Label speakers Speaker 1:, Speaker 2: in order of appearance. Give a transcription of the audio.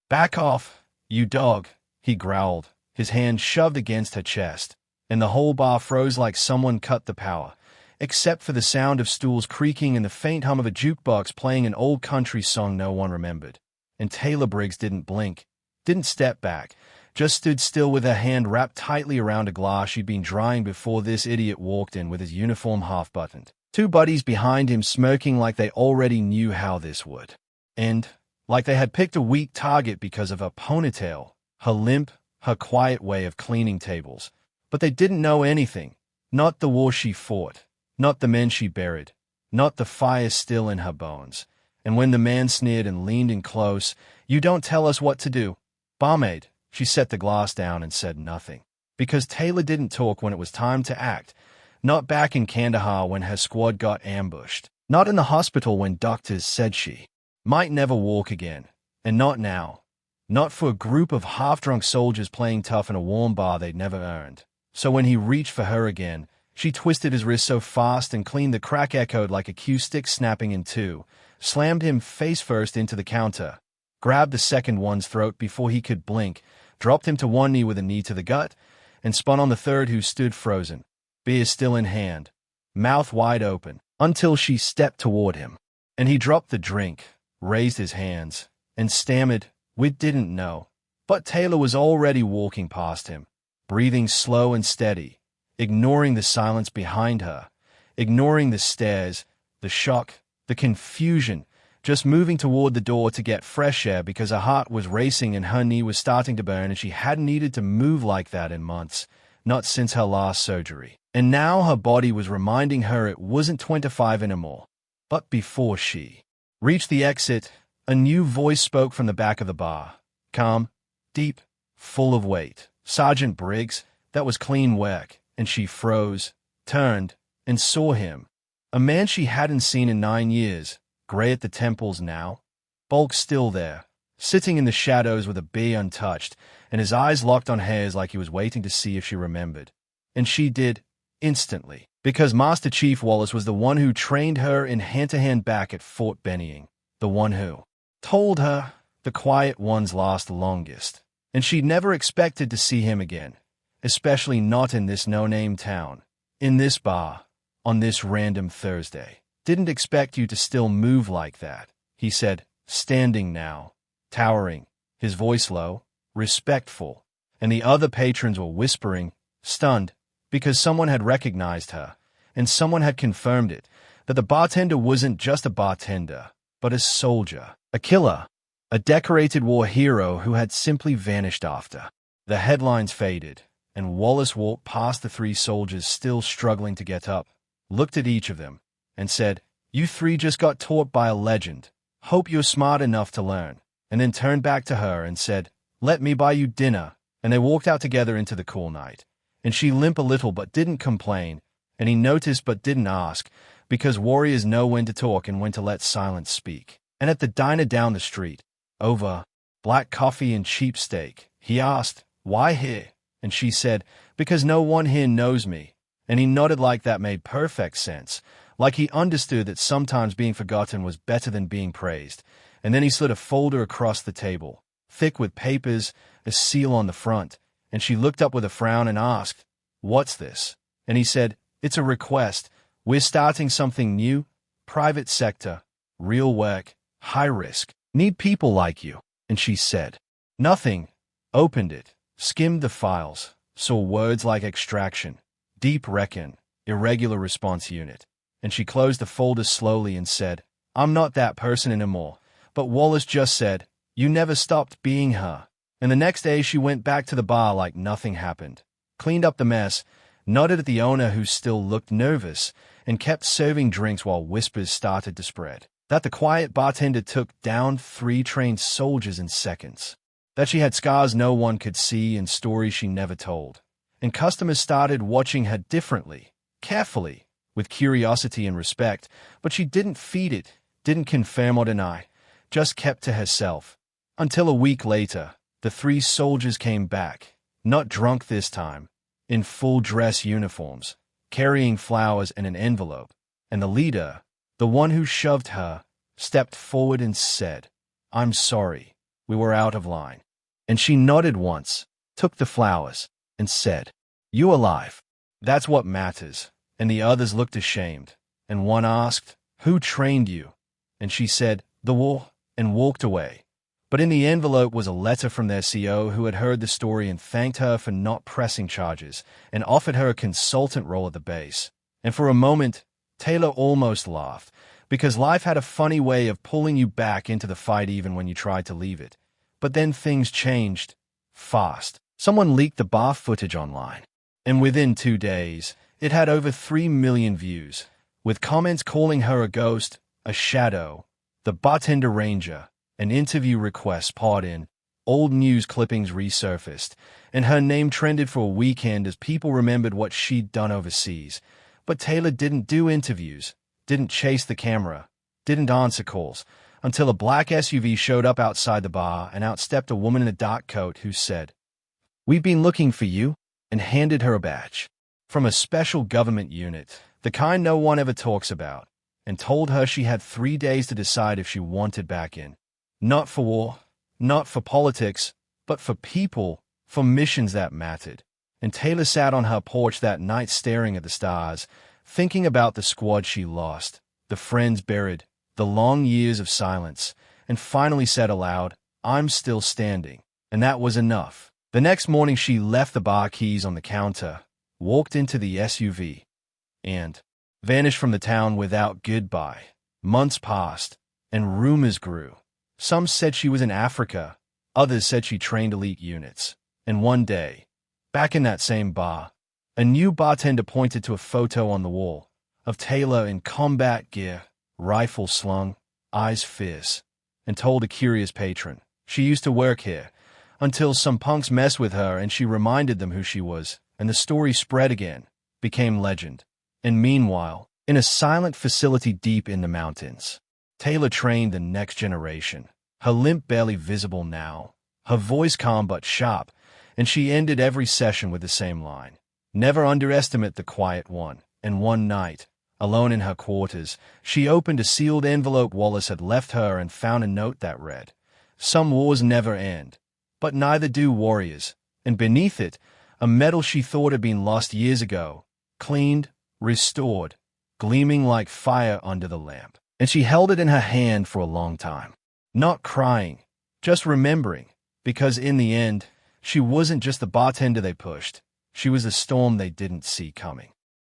Speaker 1: "Back off, you dog," he growled, his hand shoved against her chest, and the whole bar froze like someone cut the power, except for the sound of stools creaking and the faint hum of a jukebox playing an old country song no one remembered. And Taylor Briggs didn't blink, didn't step back, just stood still with her hand wrapped tightly around a glass she'd been drying before this idiot walked in with his uniform half-buttoned. Two buddies behind him smirking like they already knew how this would end, like they had picked a weak target because of her ponytail, her limp, her quiet way of cleaning tables. But they didn't know anything, not the war she fought, not the men she buried, not the fire still in her bones. And when the man sneered and leaned in close, "You don't tell us what to do, barmaid," she set the glass down and said nothing. Because Taylor didn't talk when it was time to act, not back in Kandahar when her squad got ambushed, not in the hospital when doctors said she might never walk again, and not now, not for a group of half-drunk soldiers playing tough in a warm bar they'd never earned. So when he reached for her again, she twisted his wrist so fast and clean the crack echoed like a cue stick snapping in two, slammed him face first into the counter, grabbed the second one's throat before he could blink, dropped him to one knee with a knee to the gut, and spun on the third who stood frozen, beer still in hand, mouth wide open, until she stepped toward him. And he dropped the drink, raised his hands, and stammered, "We didn't know." But Taylor was already walking past him, breathing slow and steady, ignoring the silence behind her, ignoring the stares, the shock, the confusion, just moving toward the door to get fresh air because her heart was racing and her knee was starting to burn and she hadn't needed to move like that in months, not since her last surgery. And now her body was reminding her it wasn't 25 anymore. But before she reached the exit, a new voice spoke from the back of the bar. Calm, deep, full of weight. "Sergeant Briggs, that was clean work." And she froze, turned, and saw him. A man she hadn't seen in 9 years, gray at the temples now, bulk still there, sitting in the shadows with a beer untouched, and his eyes locked on hers like he was waiting to see if she remembered. And she did, instantly, because Master Chief Wallace was the one who trained her in hand-to-hand back at Fort Benning, the one who told her the quiet ones last the longest. And she'd never expected to see him again, especially not in this no-name town, in this bar, on this random Thursday. "Didn't expect you to still move like that," he said, standing now, towering, his voice low, respectful, and the other patrons were whispering, stunned, because someone had recognized her, and someone had confirmed it, that the bartender wasn't just a bartender, but a soldier, a killer, a decorated war hero who had simply vanished after. The headlines faded, and Wallace walked past the 3 soldiers still struggling to get up, looked at each of them, and said, "You 3 just got taught by a legend. Hope you're smart enough to learn," and then turned back to her and said, "Let me buy you dinner," and they walked out together into the cool night. And she limped a little but didn't complain, and he noticed but didn't ask, because warriors know when to talk and when to let silence speak. And at the diner down the street, over black coffee and cheap steak, he asked, "Why here?" And she said, "Because no one here knows me." And he nodded like that made perfect sense, like he understood that sometimes being forgotten was better than being praised. And then he slid a folder across the table, thick with papers, a seal on the front, and she looked up with a frown and asked, "What's this?" And he said, "It's a request. We're starting something new, private sector, real work, high risk. Need people like you." And she said, "Nothing," opened it, skimmed the files, saw words like extraction, deep reckon, irregular response unit. And she closed the folder slowly and said, "I'm not that person anymore." But Wallace just said, "You never stopped being her." And the next day she went back to the bar like nothing happened, cleaned up the mess, nodded at the owner who still looked nervous, and kept serving drinks while whispers started to spread. That the quiet bartender took down 3 trained soldiers in seconds. That she had scars no one could see and stories she never told. And customers started watching her differently, carefully, with curiosity and respect, but she didn't feed it, didn't confirm or deny, just kept to herself. Until a week later, the 3 soldiers came back, not drunk this time, in full dress uniforms, carrying flowers and an envelope, and the leader, the one who shoved her, stepped forward and said, "I'm sorry. We were out of line. And she nodded once, took the flowers, and said, "You alive. That's what matters." And the others looked ashamed. And one asked, "Who trained you?" And she said, "The war," and walked away. But in the envelope was a letter from their CO who had heard the story and thanked her for not pressing charges and offered her a consultant role at the base. And for a moment, Taylor almost laughed, because life had a funny way of pulling you back into the fight even when you tried to leave it. But then things changed. Fast. Someone leaked the bar footage online. And within 2 days, it had over 3 million views, with comments calling her a ghost, a shadow, the Bartender Ranger. An interview request poured in, old news clippings resurfaced, and her name trended for a weekend as people remembered what she'd done overseas. But Taylor didn't do interviews, didn't chase the camera, didn't answer calls, until a black SUV showed up outside the bar and outstepped a woman in a dark coat who said, "We've been looking for you," and handed her a badge from a special government unit, the kind no one ever talks about, and told her she had 3 days to decide if she wanted back in. Not for war, not for politics, but for people, for missions that mattered. And Taylor sat on her porch that night staring at the stars, thinking about the squad she lost, the friends buried, the long years of silence, and finally said aloud, "I'm still standing." And that was enough. The next morning she left the bar keys on the counter, walked into the SUV, and vanished from the town without goodbye. Months passed, and rumors grew. Some said she was in Africa, others said she trained elite units. And one day, back in that same bar, a new bartender pointed to a photo on the wall of Taylor in combat gear, rifle slung, eyes fierce, and told a curious patron, "She used to work here," until some punks messed with her and she reminded them who she was, and the story spread again, became legend. And meanwhile, in a silent facility deep in the mountains, Taylor trained the next generation, her limp barely visible now, her voice calm but sharp, and she ended every session with the same line, "Never underestimate the quiet one." And one night, alone in her quarters, she opened a sealed envelope Wallace had left her and found a note that read, "Some wars never end, but neither do warriors." And beneath it, a medal she thought had been lost years ago, cleaned, restored, gleaming like fire under the lamp. And she held it in her hand for a long time, not crying, just remembering, because in the end, she wasn't just the bartender they pushed, she was the storm they didn't see coming.